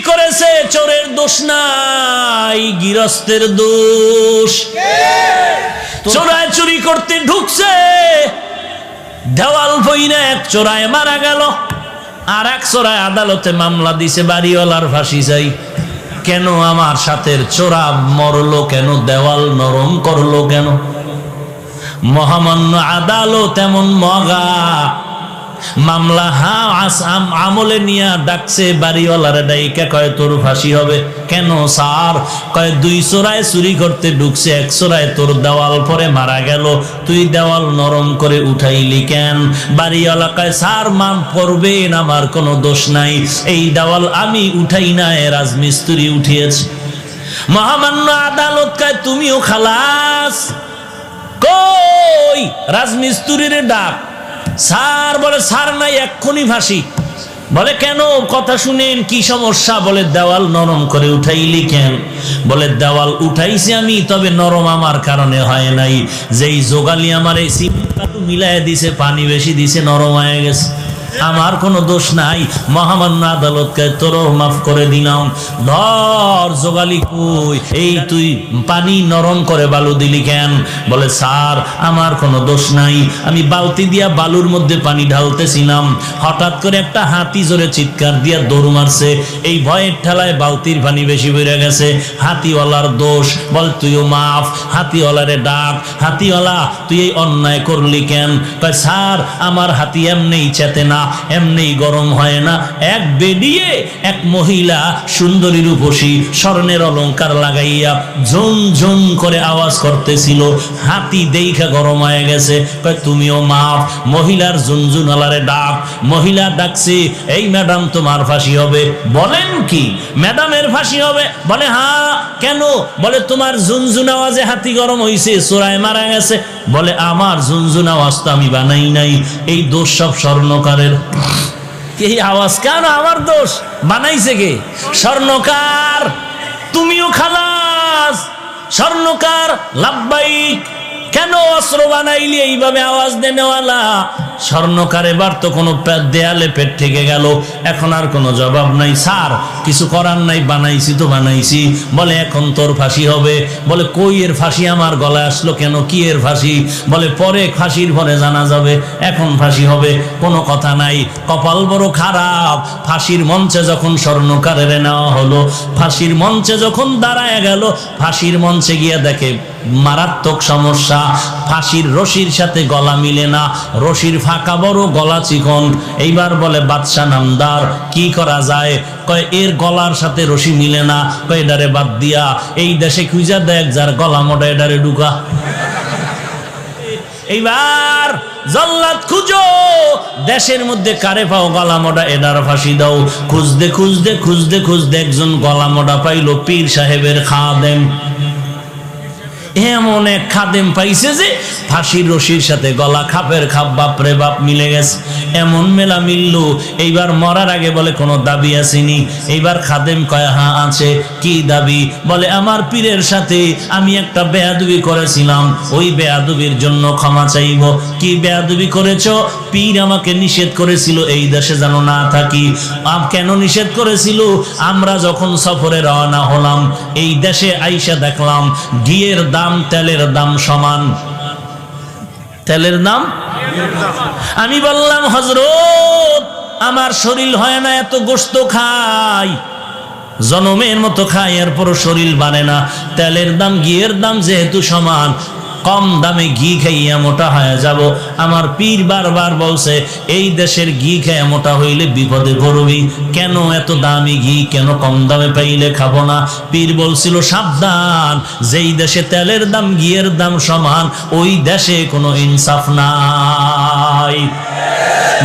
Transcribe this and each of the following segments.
করেছে চোরের দোষ নাই, গৃহস্থের দোষ। চোরায় চুরি করতে ঢুকছে, দেওয়াল বইনা এক চোরায় মারা গেল, আর এক চোরায় আদালতে মামলা দিছে বাড়িওয়ালার ফাঁসি চাই। কেন আমার সাথে চোরা মরলো কেন, দেওয়াল নরম করলো কেন? মহামান্য আদালত এমন মগা, মামলা আমলে নিয়ে ডাকছে বাড়িওয়ালার ডাইকা, কয় তোর ফাঁসি হবে। কেন স্যার? কয় দুই চোরায় চুরি করতে ঢুকছে, এক চোরায় তোর দেওয়াল পরে মারা গেল, তুই দেওয়াল নরম করে উঠাইলি কেন? বাড়িওয়ালা কয় স্যার মাফ করবেন, আমার কোনো দোষ নাই, এই দেওয়াল আমি উঠাই না, রাজমিস্ত্রি উঠিয়েছে। মহামান্য আদালত কয় তুমিও খালাস। কই রাজমিস্ত্রির ডাক, স্যার বলে স্যার নাই, এক্ষুনি ফাঁসি। বলে কেন? কথা শুনেন, কি সমস্যা? বলে দেওয়াল নরম করে উঠাইলি কেন? বলে দেওয়াল উঠাইছি আমি, তবে নরম আমার কারণে হয় নাই, যেই যোগালি আমার এই সিমেন্ট মিলাই দিছে, পানি বেশি দিছে, নরম হয়ে গেছে, আমার কোনো দোষ নাই। মহামান্য আদালতকে তোরও মাফ করে দিলাম। ধর যোগালি কই, এই তুই পানি নরম করে বালু দিলি কেন? বলে স্যার আমার কোনো দোষ নাই, আমি বালতি দিয়া বালুর মধ্যে পানি ঢালতেছিলাম, হঠাৎ করে একটা হাতি জোরে চিৎকার দিয়া দৌড় মারছে, এই ভয়ের ঠেলায় বালতির পানি বেশি বেড়ে গেছে, হাতিওয়ালার দোষ। বল তুইও মাফ। হাতিওয়ালারে ডাক, হাতিওয়ালা তুই এই অন্যায় করলি কেন? কয় স্যার আমার হাতি এমনি চেতে না, এমনি গরম হয় না, এক বেডিয়ে এক মহিলা সুন্দরী রূপসী স্বর্ণের অলংকার লাগাইয়া ঝুম ঝুম করে আওয়াজ করতেছিল, হাতি দেখা গরম হয়ে গেছে। কয় তুমিও মাফ। মহিলার ঝুনঝুনালারে ডাক, মহিলা ডাকছে, এই ম্যাডাম তোমার ফাঁসি হবে। বলেন কি ম্যাডামের ফাঁসি হবে? বলে হ্যাঁ। কেন? বলে তোমার ঝুনঝুন আওয়াজে হাতি গরম হইছে, চোরায় মারা গেছে। বলে আমার ঝুনঝুন আওয়াজ তো আমি বানাই নাই, এই দোষ সব স্বর্ণকারের। এই আওয়াজ কেন আমার দোষ? বানাইছে কে? স্বর্ণকার। তুমিও খালাস। স্বর্ণকার লাব্বাইক। কেন অস্ত্র বানাইলি এইভাবে আওয়াজ দেনেওয়ালা? স্বর্ণকার এবার তো কোনো দেয়ালে পেট থেকে গেল, এখন আর কোনো জবাব নাই। স্যার কিছু করার নাই, বানাইছি তো বানাইছি। বলে এখন তোর ফাঁসি হবে। বলে কই এর ফাঁসি আমার গলায় আসলো কেন? কি এর ফাঁসি? বলে পরে ফাঁসির পরে জানা যাবে, এখন ফাঁসি হবে। কোনো কথা নাই। কপাল বড় খারাপ, ফাঁসির মঞ্চে যখন স্বর্ণকারের নেওয়া হলো, ফাঁসির মঞ্চে যখন দাঁড়ায় গেল, ফাঁসির মঞ্চে গিয়ে দেখে মারাত্মক সমস্যা, ফাঁসির রশির সাথে গলা মিলে না, রশির ফাঁকা বড়, গলা চিকন। এইবার বলে বাদশা নামদার কি করা যায়? কয় এর গলার সাথে রশি মিলে না, কয় এডারে বাদ দিয়া এই দেশে খুঁজা দেখ যার গলা মোটা, এডারে ঢুকা। এইবার জল্লাদ খুঁজো, দেশের মধ্যে কারে পাও গলা মোটা, এডার ফাঁসি দাও। খুঁজতে খুঁজতে খুঁজতে খুঁজতে একজন গলা মোটা পাইলো, পীর সাহেবের খাদেম। এমন এক খাদেম পাইছে যে ফাঁসির রশির সাথে গলা খাপের খাপ, বাপরে বাপ মিলে গেছে। এমন মেলা মিলল। এইবার মরার আগে বলে কোনো দাবি আসেনি? এইবার খাদেম কয় হ্যাঁ আছে। কি দাবি? বলে আমার পীরের সাথে আমি একটা বেয়াদবি করেছিলাম, ওই বেয়াদবির জন্য ক্ষমা চাইব। কি বেয়াদবি করেছ? পীর আমাকে নিষেধ করেছিল এই দেশে যেন না থাকি। কেন নিষেধ করেছিল? আমরা যখন সফরে রওনা হলাম, এই দেশে আইসা দেখলাম ঘিয়ের দাম তেলের দাম সমান। তেলের দাম? আমি বললাম হযরত আমার শরীর হয় না, এত গোশত খাই, জনমের মতো খাই, এরপর শরীর বানে না। তেলের দাম ঘিয়ের দাম যেহেতু সমান, কম দামে ঘি খাইয়া মোটা হয়ে যাব। আমার পীর বারবার বলছে এই দেশের ঘি খেয়ে মোটা হইলে বিপদে পড়বি। কেন এত দামি ঘি কেন কম দামে পাইলে খাবো না? পীর বলছিল সাবধান, যেই দেশে তেলের দাম ঘিয়ের দাম সমান, ওই দেশে কোনো ইনসাফ নাই।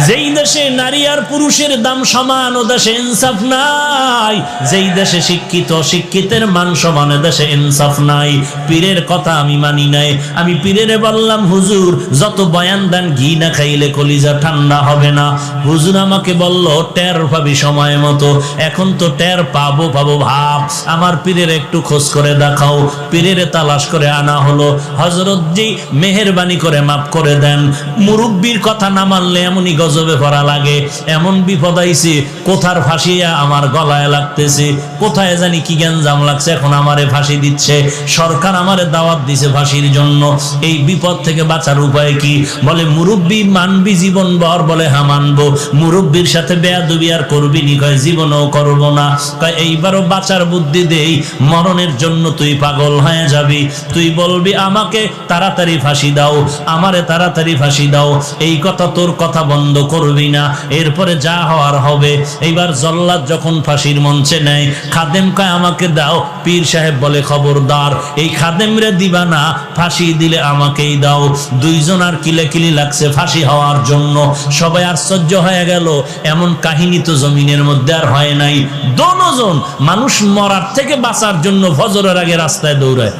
যেই দেশে নারী আর পুরুষের দাম সমান, ও দেশে ইনসাফ নাই। যেই দেশে শিক্ষিত শিক্ষিতের মান সমান, দেশে ইনসাফ নাই। পীরের কথা আমি মানি নাই। আমি পীরেরে বললাম হুজুর যত বয়ান দেন ঘি না খাইলে কলিজা ঠান্ডা হবে না। হুজুর আমাকে বলল টের পাবি সময় মতো। এখন তো টের পাবো পাবো ভাব। আমার পীরের একটু খোঁজ করে দেখাও। পীরেরে তালাশ করে আনা হলো। হযরত জি মেহেরবানি করে মাফ করে দেন, মুরব্বির কথা না মানলে এমনই গজবে পড়া লাগে, এমন বিপদ আইছে, কোথার ফাঁসি আমার গলায় লাগতেছে, কোথায় জানি কি গ্যাঞ্জাম লাগছে, এখন আমারে ফাঁসি দিচ্ছে, সরকার আমারে দাওয়াত দিছে ফাঁসির জন্য। এই বিপদ থেকে বাঁচার উপায় কি? বলে মুরব্বি মানবি জীবন ভর? বলে হ্যাঁ মানবো। মুরব্বির সাথে বেয়াদবি আর করবি নি? কয় জীবনও করবো না। কয় এইবারও বাঁচার বুদ্ধি দেই, মরণের জন্য তুই পাগল হয়ে যাবি, তুই বলবি আমাকে তাড়াতাড়ি ফাঁসি দাও, আমারে তাড়াতাড়ি ফাঁসি দাও, এই কথা তোর কথা বন্ধ করবি না, এরপরে যা হওয়ার হবে। এইবার জল্লাদ যখন ফাঁসির মঞ্চে নেয়, খাদেম কয় আমাকে দাও। পীর সাহেব বলে খবরদার, এই খাদেম রে দিবা না, ফাঁসি দিলে আমাকেই দাও। দুইজন আর কিলেকিলি লাগছে ফাঁসি হওয়ার জন্য। সবাই আশ্চর্য হয়ে গেল, এমন কাহিনী তো জমিনের মধ্যে আর হয় নাই। দোনোজন মানুষ মরার থেকে বাঁচার জন্য ফজরের আগে রাস্তায় দৌড়ায়,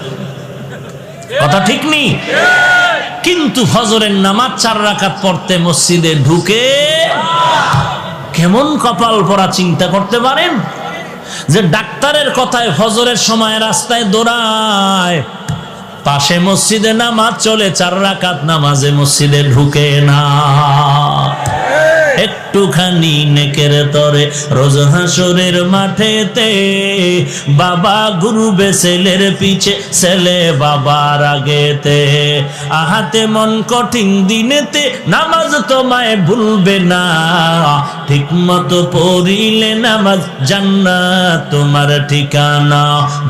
কথা ঠিক নেই? কিন্তু ফজরের নামাজ 4 রাকাত পড়তে মসজিদে ঢুকে কেমন কপাল পরা চিন্তা করতে পারেন? যে ডাক্তারের কথায় ফজরের সময় রাস্তায় দৌড়ায়, পাশে মসজিদে নামাজ চলে, 4 রাকাত নামাজে মসজিদে ঢুকে না। একটুখানি নেকের তরে রোজ হাসরের মাঠেতে বাবা ঘুরবে ছেলের পিছে, ছেলে বাবার আগেতে। আহাতে মন কঠিন দিনেতে নামাজ তোমায় ভুলবে না, ঠিক মতো পড়িলে নামাজ জান্নাত তোমার ঠিকানা।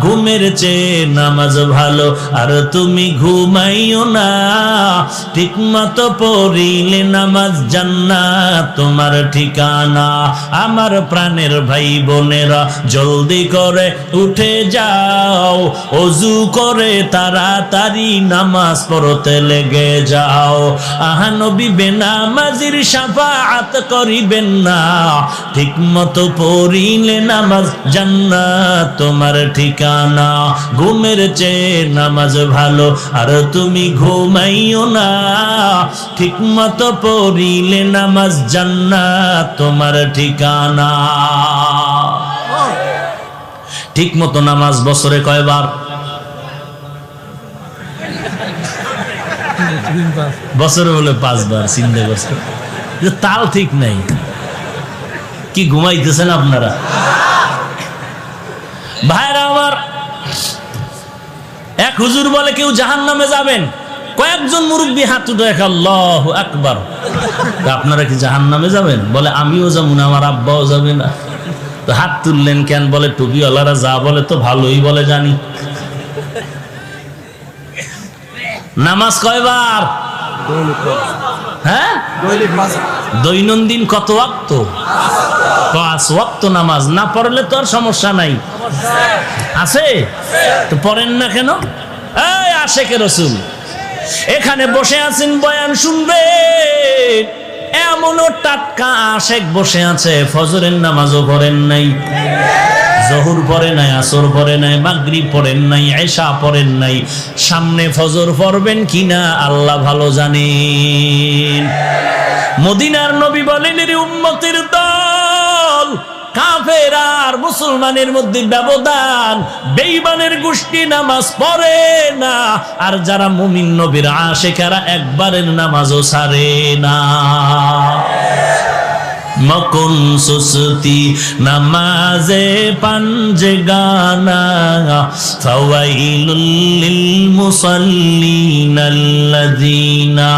ঘুমের চেয়ে নামাজ ভালো আর তুমি ঘুমাইও না, ঠিক মতো পড়িলে নামাজ জান্নাত তোমার ঠিকানা। আমার প্রাণের ভাই বোনেরা জলদি করে উঠে যাও, ওযু করে তাড়াতাড়ি নামাজ পড়তে লেগে যাও। আহা নবী বেনামাজির শাফাআত করিবেন না, ঠিক মতো পড়িলে নামাজ জান্নাত তোমার ঠিকানা। ঘুমের চেয়ে নামাজ ভালো আর তুমি ঘুমাইও না, ঠিক মতো পড়িলে নামাজ জান্নাত তোমার ঠিকানা। ঠিক মতো নামাজ বছরে কয়বার? বছরে বলে 5 বার। চিন্তা করছে যে তাও ঠিক নাই। কি ঘুমাইতেছেন আপনারা? ভাইরা আমার, এক হুজুর বলে কেউ জাহান্নামে যাবেন, কয়েকজন মুরব্বী হাত উঠে আল্লাহু আকবার। আপনারা কি জাহান্নামে যাবেন? বলে আমিও যাবো না, আমার আব্বাও যাবে না। তো হাত তুললেন কেন? বলে টুপিওয়ালারা যা বলে তো ভালোই বলে জানি। নামাজ কয়বার? হ্যাঁ, দৈনন্দিন কত ওয়াক্ত? 5 ওয়াক্ত নামাজ। না পড়লে তো আর সমস্যা নাই, আছে তো পড়েন না কেন? এই আশেকে রাসূল এখানে বসে আছেন, বয়ান শুনবেন, এমনও টাটকা আশেক বসে আছে, ফজরের নামাজও পড়েন নাই, জোহর পড়ে নাই, আসর পড়ে নাই, মাগরিব পড়েন নাই, এশা পড়েন নাই। সামনে ফজর পড়বেন কিনা আল্লাহ ভালো জানেন। মদিনার নবী বলেন, এর উম্মতের দল, কাফের আর মুসলমানের মধ্যে ব্যবধান, বেঈমানের গোষ্ঠী নামাজ পড়ে না, আর যারা মুমিন নবীর আশিকেরা একবারের নামাজও ছাড়ে না। মকুন সুস্তি নামাজে পাঞ্জগানা, ফাওয়াইলুল লিল মুসাল্লিন আল্লাযীনা